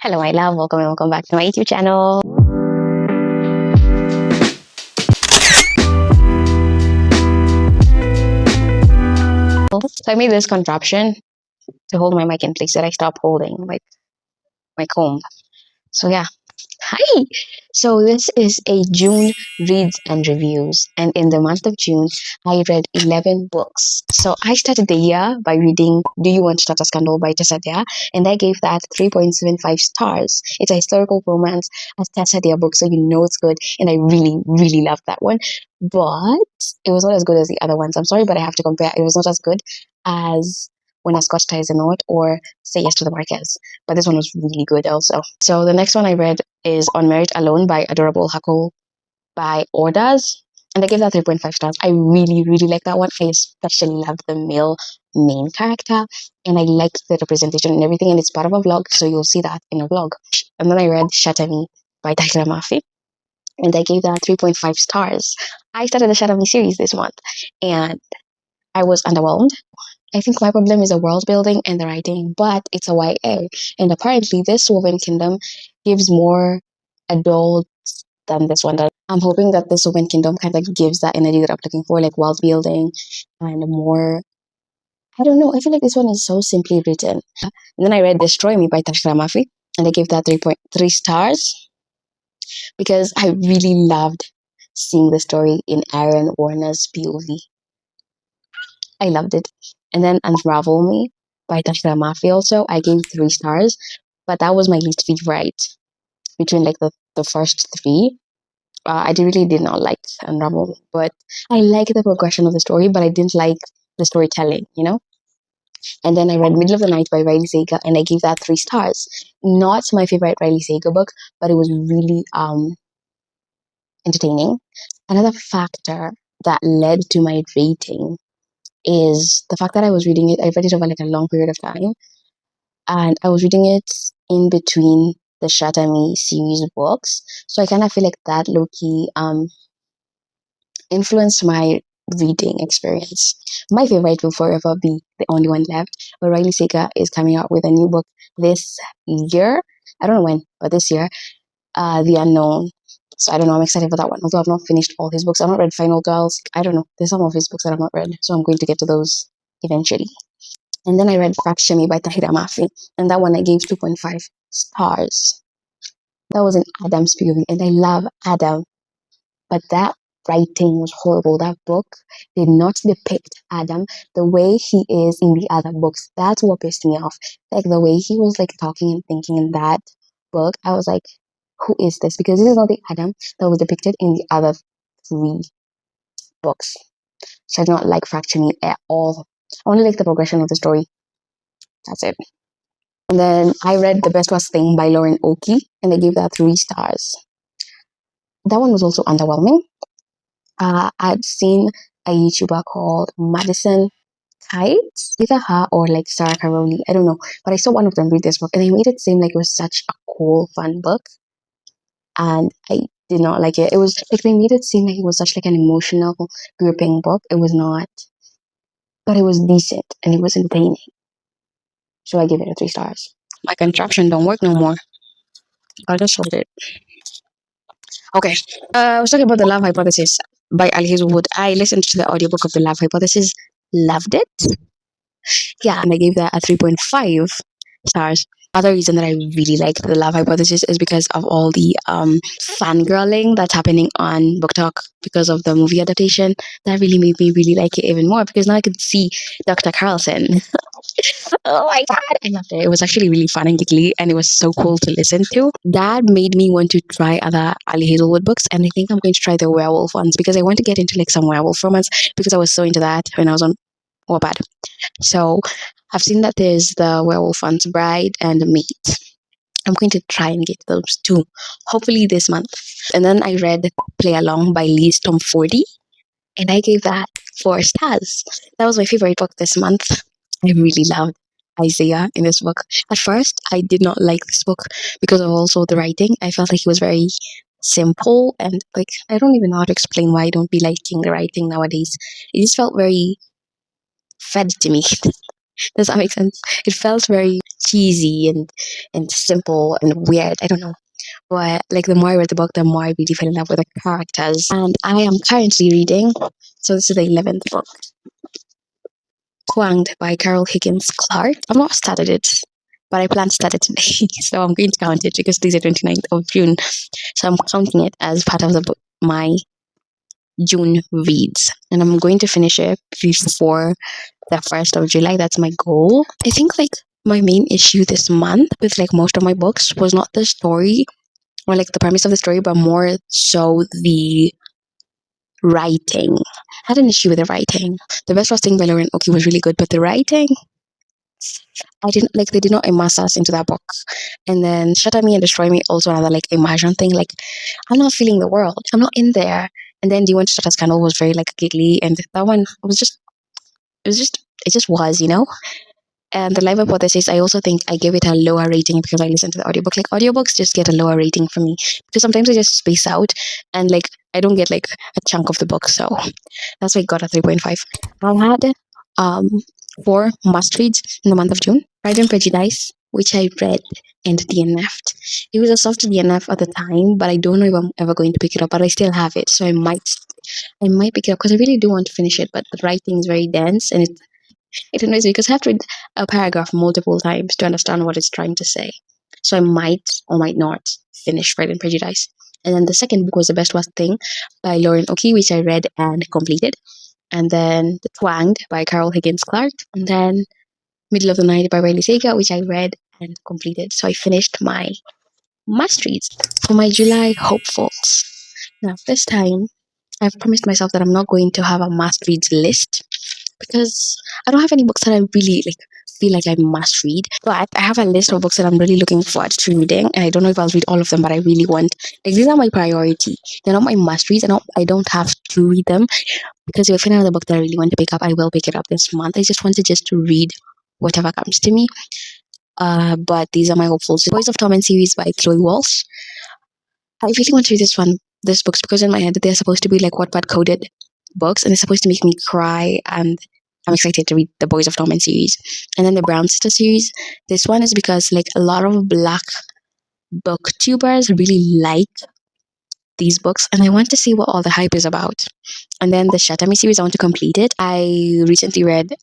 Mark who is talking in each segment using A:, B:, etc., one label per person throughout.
A: Hello, my love. Welcome and welcome back to my YouTube channel. So I made this contraption to hold my mic in place that I stopped holding, like my comb. So yeah. Hi! So this is a June reads and reviews, and in the month of June, I read 11 books. So I started the year by reading Do You Want to Start a Scandal by Tessa Dare, and I gave that 3.75 stars. It's a historical romance, a Tessa Dare book, so you know it's good, and I really, really loved that one. But it was not as good as the other ones. I'm sorry, but I have to compare. It was not as good as When a Scotch Ties a Knot or Say Yes to the Marquez, but this one was really good also. So the next one I read is On Merit Alone by Adorable Huckle by Ordaz, and I gave that 3.5 stars. I really, really like that one. I especially love the male main character, and I liked the representation and everything, and it's part of a vlog, so you'll see that in a vlog. And then I read Shatter Me by Tahira Mafi, and I gave that 3.5 stars. I started the Shatter Me series this month, and I was underwhelmed. I think my problem is the world building and the writing, but it's a YA. And apparently, this Woven Kingdom gives more adult than this one. I'm hoping that this Woven Kingdom kind of gives that energy that I'm looking for, like world building and more. I don't know. I feel like this one is so simply written. And then I read Destroy Me by Tashra Mafi, and I gave that 3.3 stars because I really loved seeing the story in Aaron Warner's POV. I loved it. And then Unravel Me by Tashra Mafi also, I gave 3 stars, but that was my least favorite between like the first 3. I really did not like Unravel Me, but I like the progression of the story, but I didn't like the storytelling. And then I read Middle of the Night by Riley Sager, and I gave that 3 stars. Not my favorite Riley Sager book, but it was really entertaining. Another factor that led to my rating is the fact that I read it over like a long period of time, and I was reading it in between the Shatter Me series books. So I kind of feel like that low-key influenced my reading experience. My favorite will forever be The Only One Left, but Riley Sager is coming out with a new book this year. I don't know when, but this year, The Unknown. So I don't know, I'm excited for that one. Although I've not finished all his books. I've not read Final Girls. I don't know. There's some of his books that I've not read. So I'm going to get to those eventually. And then I read Fracture Me by Tahira Mafi. And that one I gave 2.5 stars. That was an Adam's POV. And I love Adam. But that writing was horrible. That book did not depict Adam the way he is in the other books. That's what pissed me off. Like the way he was like talking and thinking in that book, I was like, who is this? Because this is not the Adam that was depicted in the other 3 books. So I do not like Fracture Me at all. I only like the progression of the story. That's it. And then I read The Best Worst Thing by Lauren Oakey, and I gave that 3 stars. That one was also underwhelming. I'd seen a YouTuber called Madison Kites, either her or like Sarah Caroli, I don't know, but I saw one of them read this book, and they made it seem like it was such a cool, fun book, and I did not like it. It was like they made it seem like it was such like an emotional, gripping book. It was not, but it was decent and it was entertaining. So I give it a 3 stars. My contraption don't work no more. I'll just hold it. Okay. I was talking about The Love Hypothesis by Ali Hazelwood. I listened to the audiobook of The Love Hypothesis, loved it. Yeah, and I gave that a 3.5 stars. Other reason that I really liked The Love Hypothesis is because of all the fangirling that's happening on BookTok because of the movie adaptation. That really made me really like it even more because now I could see Dr. Carlson. Oh my god, I loved it. It was actually really fun and giggly, and it was so cool to listen to. That made me want to try other Ali Hazelwood books, and I think I'm going to try the werewolf ones because I want to get into like some werewolf romance because I was so into that when I was on Wattpad. So I've seen that there's the werewolf ones, Bride and Mate. I'm going to try and get those 2, hopefully this month. And then I read Play Along by Liz Tomfordy, and I gave that 4 stars. That was my favorite book this month. I really loved Isaiah in this book. At first, I did not like this book because of also the writing. I felt like it was very simple, and like I don't even know how to explain why I don't be liking the writing nowadays. It just felt very fed to me. Does that make sense? It felt very cheesy and simple and weird. I don't know. But like the more I read the book, the more I really fell in love with the characters. And I am currently reading, so this is the 11th book, Twanged by Carol Higgins Clark. I've not started it, but I plan to start it today. So I'm going to count it because today's the 29th of June. So I'm counting it as part of the book, my June reads. And I'm going to finish it before the 1st of July. That's my goal. I think like my main issue this month with like most of my books was not the story or like the premise of the story, but more so the writing. I had an issue with the writing. The Best Frosting by Lauren Oki was really good, but the writing, I didn't like. They did not immerse us into that book. And then Shatter Me and Destroy Me, also another like immersion thing. Like I'm not feeling the world. I'm not in there. And then Do You Want to Start a Scandal was very like giggly, and that one was just it just was, you know. And the live hypothesis, I also think I gave it a lower rating because I listened to the audiobook. Like audiobooks just get a lower rating for me because sometimes I just space out and like I don't get like a chunk of the book. So that's why I got a 3.5. I had um 4 must reads in the month of June. Pride and Prejudice, which I read and DNF'd. It was a soft DNF at the time, but I don't know if I'm ever going to pick it up. But I still have it, so I might pick it up because I really do want to finish it. But the writing is very dense and it annoys me because I have to read a paragraph multiple times to understand what it's trying to say. So I might or might not finish Pride and Prejudice. And then the second book was The Best Worst Thing by Lauren Oki, which I read and completed. And then The Twanged by Carol Higgins Clark. And then Middle of the Night by Riley Sager, which I read and completed. So I finished my must reads for my July hopefuls. Now, this time, I've promised myself that I'm not going to have a must reads list because I don't have any books that I really like feel like I must read. But I have a list of books that I'm really looking forward to reading, and I don't know if I'll read all of them, but I really want. Like these are my priority. They're not my must reads. I don't have to read them because if I find another book that I really want to pick up, I will pick it up this month. I just want to just read whatever comes to me. But these are my hopefuls. The Boys of Torment series by Chloe Walsh. I really want to read this books because in my head they're supposed to be like Wattpad coded books and they're supposed to make me cry, and I'm excited to read the Boys of Torment series. And then the Brown Sister series. This one is because like a lot of black booktubers really like these books and I want to see what all the hype is about. And then the Shatter Me series, I want to complete it. I recently read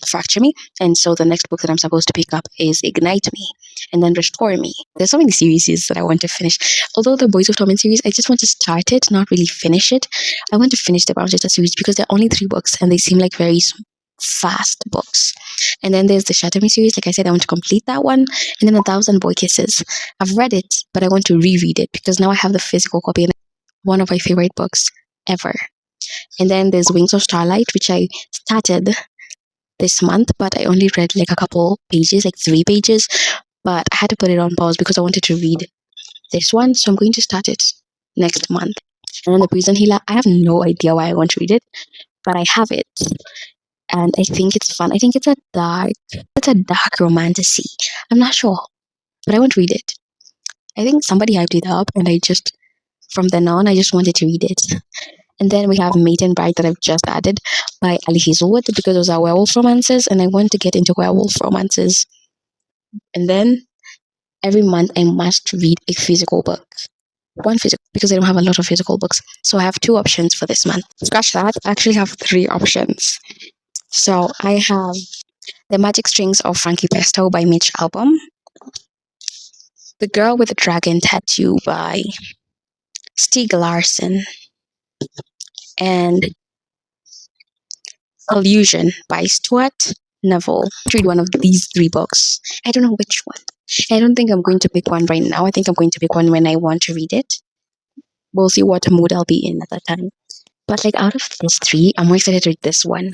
A: Fracture Me, and so the next book that I'm supposed to pick up is Ignite Me, and then Restore Me. There's so many series that I want to finish. Although the Boys of Torment series, I just want to start it, not really finish it. I want to finish the Brown Sister series because they're only 3 books and they seem like very fast books. And then there's the Shatter Me series. Like I said, I want to complete that one. And then 1,000 Boy Kisses. I've read it, but I want to reread it because now I have the physical copy and one of my favorite books ever. And then there's Wings of Starlight, which I started this month, but I only read like a couple pages, like 3 pages. But I had to put it on pause because I wanted to read this one. So I'm going to start it next month. And then The Prison Healer, I have no idea why I want to read it, but I have it. And I think it's fun. I think it's a dark romantasy. I'm not sure, but I want to read it. I think somebody hyped it up and from then on, I just wanted to read it. And then we have Mate and Bride that I've just added by Ali Hazelwood because those are werewolf romances and I want to get into werewolf romances. And then every month I must read a physical book. One physical, because I don't have a lot of physical books. So I have 2 options for this month. Scratch that, I actually have 3 options. So I have The Magic Strings of Frankie Pesto by Mitch Albom, The Girl with the Dragon Tattoo by Stieg Larsson, and Illusion by Stuart Neville. Read one of these 3 books. I don't know which one. I don't think I'm going to pick one right now. I think I'm going to pick one when I want to read it. We'll see what mood I'll be in at that time. But like out of these 3, I'm more excited to read this one.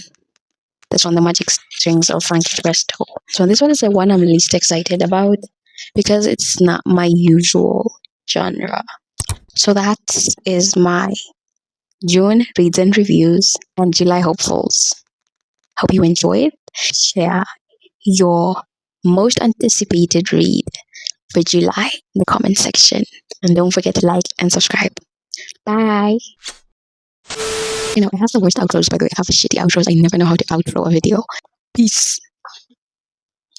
A: This one, The Magic Strings of Frankie Pesto. So this one is the one I'm least excited about because it's not my usual genre. So that is my June reads and reviews and July hopefuls. Hope you enjoyed. Share your most anticipated read for July in the comment section. And don't forget to like and subscribe. Bye. You know, I have the worst outros, by the way. I have shitty outros. I never know how to outro a video. Peace.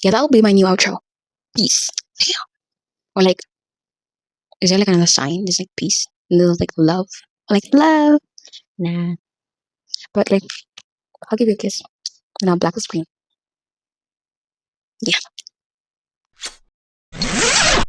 A: Yeah, that'll be my new outro. peace. Or like, is there like another sign? There's like peace. And there's like love. Like love. Nah. But like, I'll give you a kiss. And I'll black the screen. Yeah.